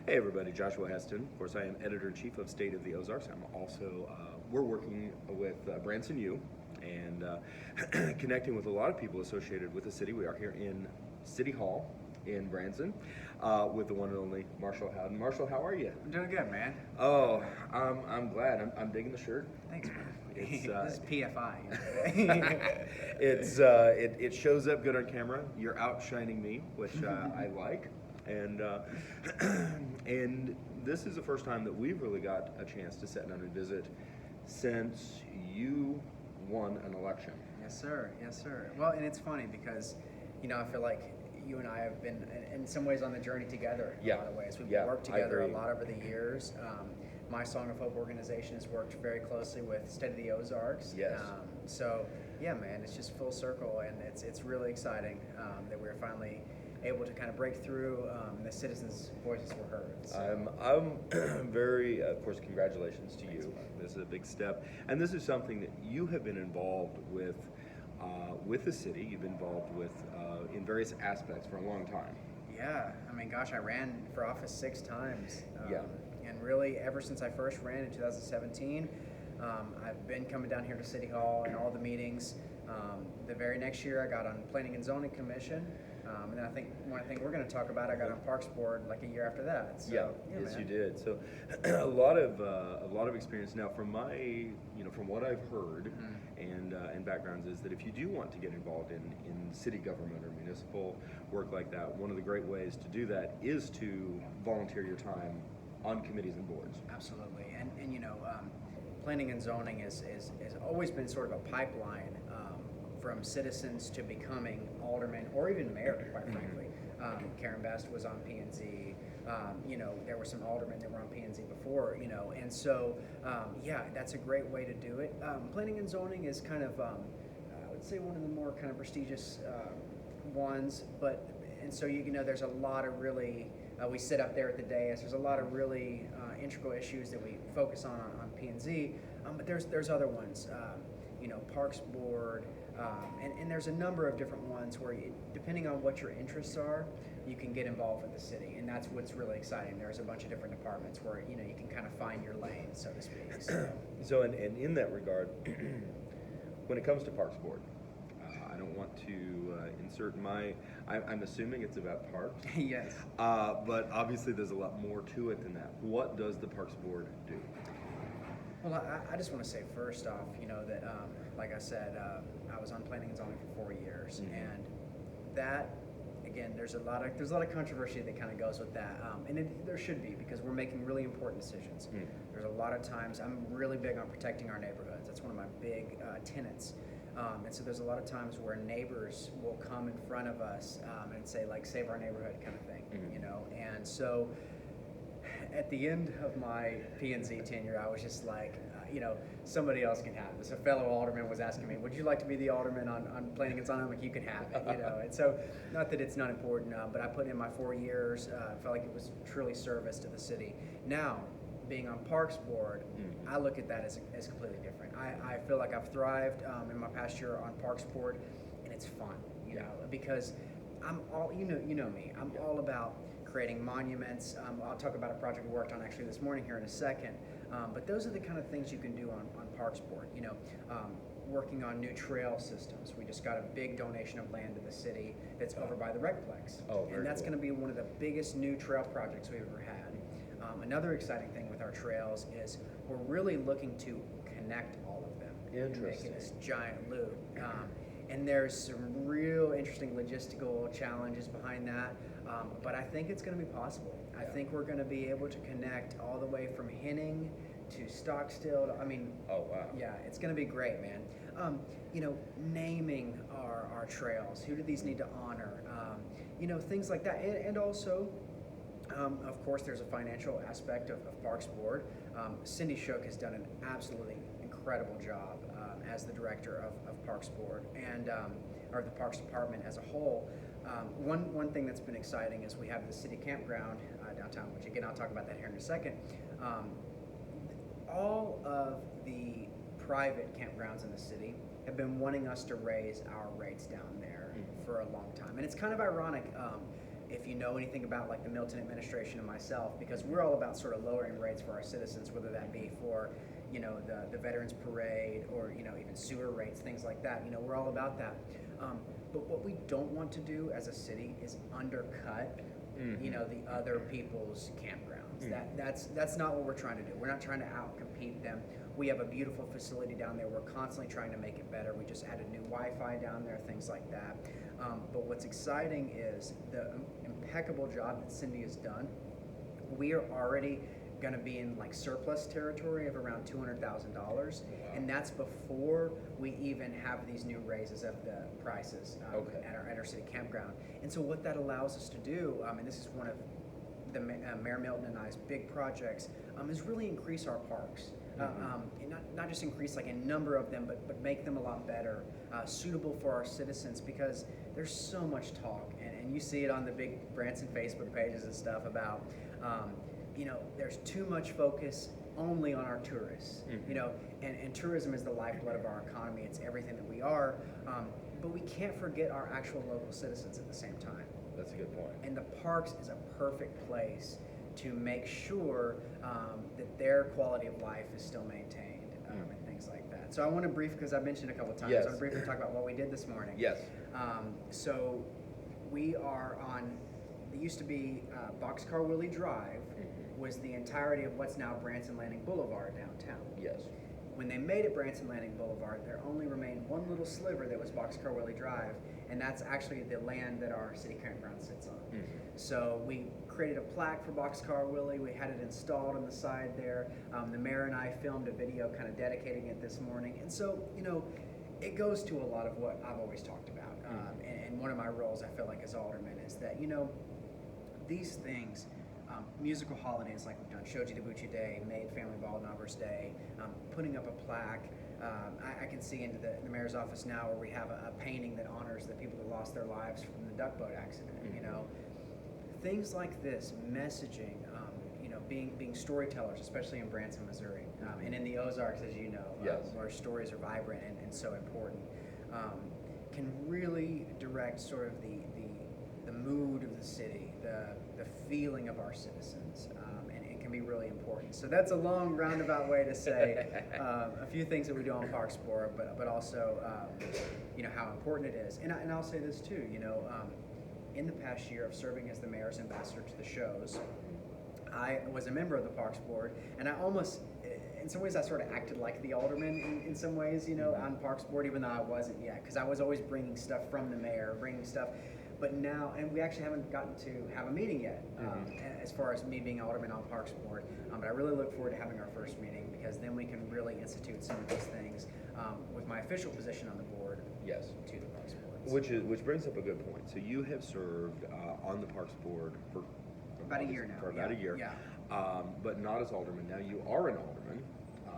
Hey everybody, Joshua Heston. Of course, I am editor-in-chief of State of the Ozarks. I'm also, we're working with Branson U and connecting with a lot of people associated with the city. We are here in City Hall in Branson with the one and only Marshall Howden. Marshall, how are you? I'm doing good, man. Oh, I'm glad. I'm digging the shirt. Thanks, man. It's, this is PFI. it shows up good on camera. You're outshining me, which I like. And and this is the first time that we've really got a chance to sit down and visit since you won an election. Yes, sir. Yes, sir. Well, and it's funny because, I feel like you and I have been in some ways on the journey together in a lot of ways. We've worked together a lot over the years. My Song of Hope organization has worked very closely with State of the Ozarks. Yes. So, yeah, man, it's just full circle, and it's really exciting that we're finally able to kind of break through and the citizens' voices were heard. So. I'm very, of course, congratulations to you. This is a big step. And this is something that you have been involved with the city. You've been involved with in various aspects for a long time. Yeah, I mean, gosh, I ran for office 6 times. Yeah. And really, ever since I first ran in 2017, I've been coming down here to City Hall and all the meetings. The very next year, I got on Planning and Zoning Commission. And then I think one thing we're going to talk about, I got on Parks Board like a year after that. So, yes, you did. So a lot of experience now. From my, from what I've heard and backgrounds is that if you do want to get involved in city government or municipal work like that, one of the great ways to do that is to volunteer your time on committees and boards. Absolutely, and planning and zoning has always been sort of a pipeline. From citizens to becoming alderman or even mayor, quite frankly. Karen Best was on P&Z. There were some aldermen that were on P&Z before, and so, that's a great way to do it. Planning and zoning is kind of, I would say, one of the more kind of prestigious ones, and so, there's a lot of really, we sit up there at the dais, there's a lot of really integral issues that we focus on P&Z, but there's other ones, Parks Board, and there's a number of different ones where, depending on what your interests are, you can get involved with the city, and that's what's really exciting. There's a bunch of different departments where you can kind of find your lane, so to speak. So and in that regard, when it comes to Parks Board, I don't want to insert I'm assuming it's about parks. Yes. But obviously there's a lot more to it than that. What does the Parks Board do? Well, I just want to say first off, that like I said, I was on planning and zoning for 4 years, and that, again, there's a lot of controversy that kind of goes with that, and there should be, because we're making really important decisions. There's a lot of times, I'm really big on protecting our neighborhoods. That's one of my big tenets. And so there's a lot of times where neighbors will come in front of us and say, like, save our neighborhood kind of thing, and so at the end of my P&Z tenure, I was just like, somebody else can have this. A fellow alderman was asking me, would you like to be the alderman on planning and zoning? I'm like, you can have it, And so, not that it's not important, but I put in my 4 years. I felt like it was truly service to the city. Now, being on Parks Board, I look at that as completely different. I feel like I've thrived in my past year on Parks Board, and it's fun, because I'm all, you know me, I'm all about creating monuments. I'll talk about a project we worked on actually this morning here in a second. But those are the kind of things you can do on Parks Board. Working on new trail systems. We just got a big donation of land to the city that's over by the Recplex. And that's going to be one of the biggest new trail projects we've ever had. Another exciting thing with our trails is we're really looking to connect all of them. Interesting. Making this giant loop. And there's some real interesting logistical challenges behind that. But I think it's going to be possible. I think we're going to be able to connect all the way from Henning to Stockstill. Oh, wow. Yeah, it's going to be great, man. Naming our trails. Who do these need to honor? Things like that. And also, of course, there's a financial aspect of Parks Board. Cindy Shook has done an absolutely incredible job as the director of Parks Board and or the Parks Department as a whole. One thing that's been exciting is we have the city campground downtown, which again I'll talk about that here in a second. All of the private campgrounds in the city have been wanting us to raise our rates down there for a long time, and it's kind of ironic. if you know anything about like the Milton administration and myself, because we're all about sort of lowering rates for our citizens, whether that be for, you know, the Veterans Parade or, you know, even sewer rates, things like that. You know, we're all about that. But what we don't want to do as a city is undercut, you know, the other people's campgrounds. That's not what we're trying to do. We're not trying to outcompete them. We have a beautiful facility down there. We're constantly trying to make it better. We just added new Wi-Fi down there, things like that. But what's exciting is the impeccable job that Cindy has done. We are already going to be in like surplus territory of around $200,000, and that's before we even have these new raises of the prices at our city campground. And so what that allows us to do, and this is one of the Mayor Milton and I's big projects, is really increase our parks. And not just increase like a number of them, but make them a lot better, suitable for our citizens, because there's so much talk, and you see it on the big Branson Facebook pages and stuff about, you know, there's too much focus only on our tourists, you know, and tourism is the lifeblood of our economy. It's everything that we are, but we can't forget our actual local citizens at the same time. That's a good point. And the parks is a perfect place to make sure that their quality of life is still maintained, and things like that. So I want to because I mentioned a couple times, I want to briefly talk about what we did this morning. Yes. So we are on, it used to be Boxcar Willie Drive was the entirety of what's now Branson Landing Boulevard downtown. Yes. When they made it Branson Landing Boulevard, there only remained one little sliver that was Boxcar Willie Drive, and that's actually the land that our city campground sits on. So we created a plaque for Boxcar Willie. We had it installed on the side there. The mayor and I filmed a video kind of dedicating it this morning. And so, you know, it goes to a lot of what I've always talked about. And one of my roles, I feel like, as alderman is that, you know, these things, musical holidays like we've done, Shoji Tabuchi Day, Made Family Ball Novers Day, putting up a plaque. I can see into the mayor's office now where we have a painting that honors the people that lost their lives from the duck boat accident, you know. Things like this, messaging, you know, being storytellers, especially in Branson, Missouri, and in the Ozarks, as you know, where stories are vibrant and so important, can really direct sort of the mood of the city, the feeling of our citizens, and it can be really important. So that's a long roundabout way to say a few things that we do on Parks Board, but also you know, how important it is. And I'll say this too, you know, in the past year of serving as the mayor's ambassador to the shows, I was a member of the Parks Board, and I almost, in some ways, I sort of acted like the alderman in some ways, you know, on Parks Board, even though I wasn't yet, because I was always bringing stuff from the mayor, bringing stuff. But now, and we actually haven't gotten to have a meeting yet, as far as me being alderman on Parks Board. But I really look forward to having our first meeting, because then we can really institute some of these things with my official position on the board. Yes. To the Parks Board. Which brings up a good point. So you have served on the Parks Board for about a year now. For about a year. Yeah. But not as alderman. Now you are an alderman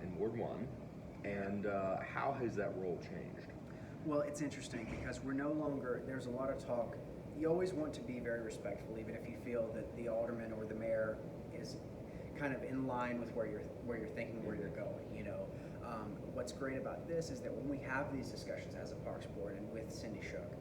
in Ward I. And how has that role changed? Well, it's interesting because we're no longer, there's a lot of talk. You always want to be very respectful, even if you feel that the alderman or the mayor is kind of in line with where you're thinking, where you're going, you know. What's great about this is that when we have these discussions as a Parks Board and with Cindy Shook,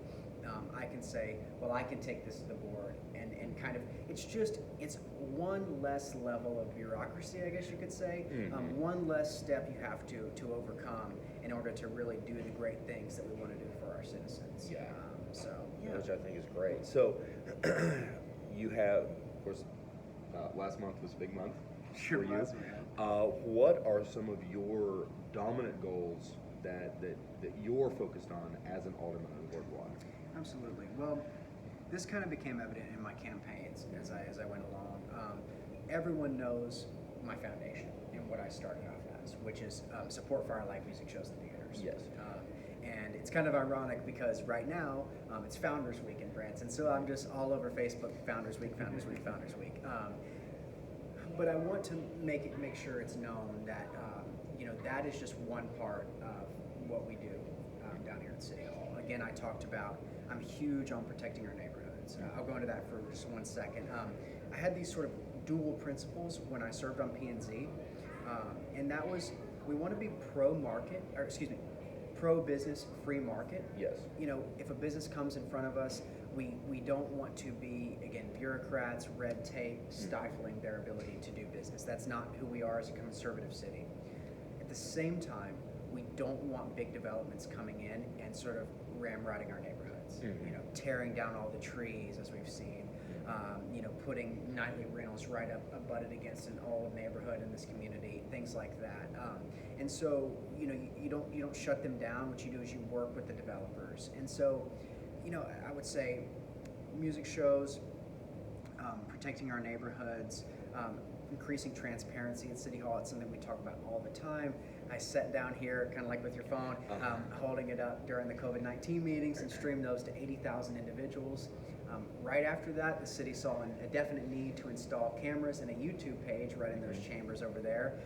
I can say, well, I can take this to the board and kind of, it's one less level of bureaucracy, I guess you could say, one less step you have to overcome in order to really do the great things that we want to do for our citizens. Yeah. Which I think is great. So you have, of course, last month was a big month Sure for you. was, man. What are some of your dominant goals that you're focused on as an alderman on Ward I? Absolutely. Well, this kind of became evident in my campaigns as I went along. Everyone knows my foundation and what I started off as, which is support for our live music shows and theaters. Yes. And it's kind of ironic because right now it's Founders Week in Branson, so I'm just all over Facebook, Founders Week, Founders Week, Founders Week. But I want to make sure it's known that you know, that is just one part of what we do down here at City Hall. Again, I talked about I'm huge on protecting our neighborhoods. I'll go into that for just 1 second. I had these sort of dual principles when I served on P&Z, and that was we want to be pro-business, free market. Yes. You know, if a business comes in front of us, we don't want to be, again, bureaucrats, red tape, stifling their ability to do business. That's not who we are as a conservative city. At the same time, we don't want big developments coming in and sort of ramrodding our neighborhoods. You know, tearing down all the trees, as we've seen. You know, putting nightly rentals right up abutted against an old neighborhood in this community, things like that. And so, you know, you don't shut them down. What you do is you work with the developers. And so, you know, I would say music shows, protecting our neighborhoods, increasing transparency at City Hall. It's something we talk about all the time. I sat down here, kind of like with your phone, holding it up during the COVID-19 meetings and streamed those to 80,000 individuals. Right after that, the city saw a definite need to install cameras and a YouTube page right in those chambers over there.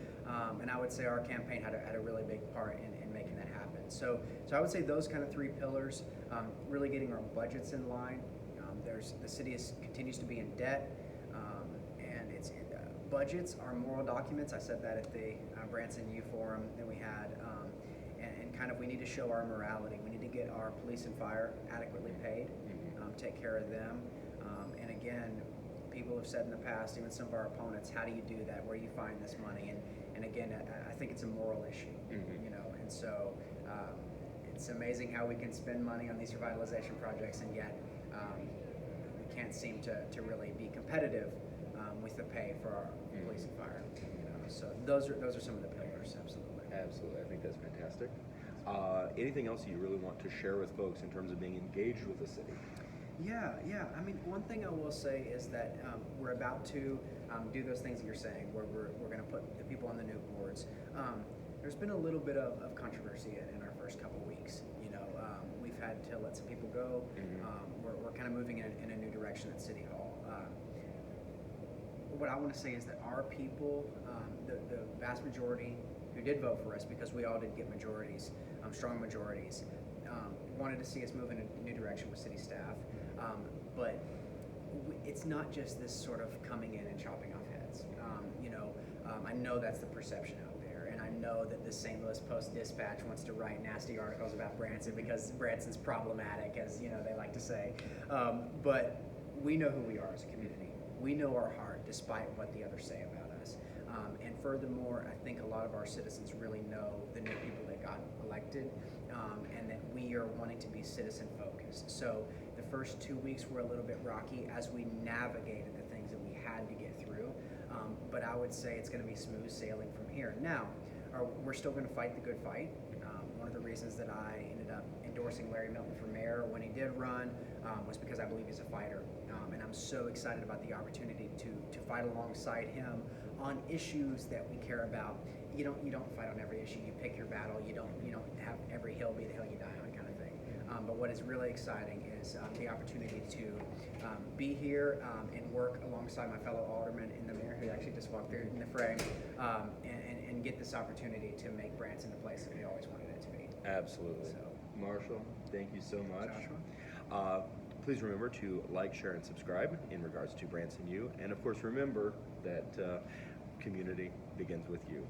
And I would say our campaign had a really big part in making that happen. So I would say those kind of three pillars, really getting our budgets in line. The city continues to be in debt, and its budgets are moral documents. I said that at the Branson U Forum that we had, and kind of we need to show our morality. We need to get our police and fire adequately paid, take care of them, and again, people have said in the past, even some of our opponents, how do you do that? Where do you find this money? And again, I think it's a moral issue, you know, and so it's amazing how we can spend money on these revitalization projects and yet we can't seem to really be competitive with the pay for our police and fire. You know? So those are some of the pillars, absolutely. Absolutely, I think that's fantastic. Anything else you really want to share with folks in terms of being engaged with the city? Yeah. I mean, one thing I will say is that we're about to do those things that you're saying, where we're going to put the people on the new boards. There's been a little bit of controversy in our first couple weeks. You know, we've had to let some people go. We're kind of moving in a new direction at City Hall. What I want to say is that our people, the vast majority who did vote for us, because we all did get majorities, strong majorities, wanted to see us move in a new direction with city staff. But it's not just this sort of coming in and chopping off heads. You know, I know that's the perception out there, and I know that the St. Louis Post-Dispatch wants to write nasty articles about Branson because Branson's problematic, as you know they like to say. But we know who we are as a community. We know our heart, despite what the others say about us. And furthermore, I think a lot of our citizens really know the new people that got elected, and that we are wanting to be citizen focused. So the first 2 weeks were a little bit rocky as we navigated the things that we had to get through. But I would say it's going to be smooth sailing from here. Now, we're still going to fight the good fight. One of the reasons that I ended up endorsing Larry Milton for mayor when he did run was because I believe he's a fighter. And I'm so excited about the opportunity to fight alongside him on issues that we care about. You don't fight on every issue. You pick your battle. You don't have every hill be the hill you die on kind of thing. But what is really exciting is the opportunity to be here and work alongside my fellow alderman and the mayor who actually just walked through in the frame, and get this opportunity to make Branson the place that we always wanted it to be. Absolutely. So, Marshall, thank you so much. Joshua? Please remember to like, share, and subscribe in regards to Branson U. And of course, remember that community begins with you.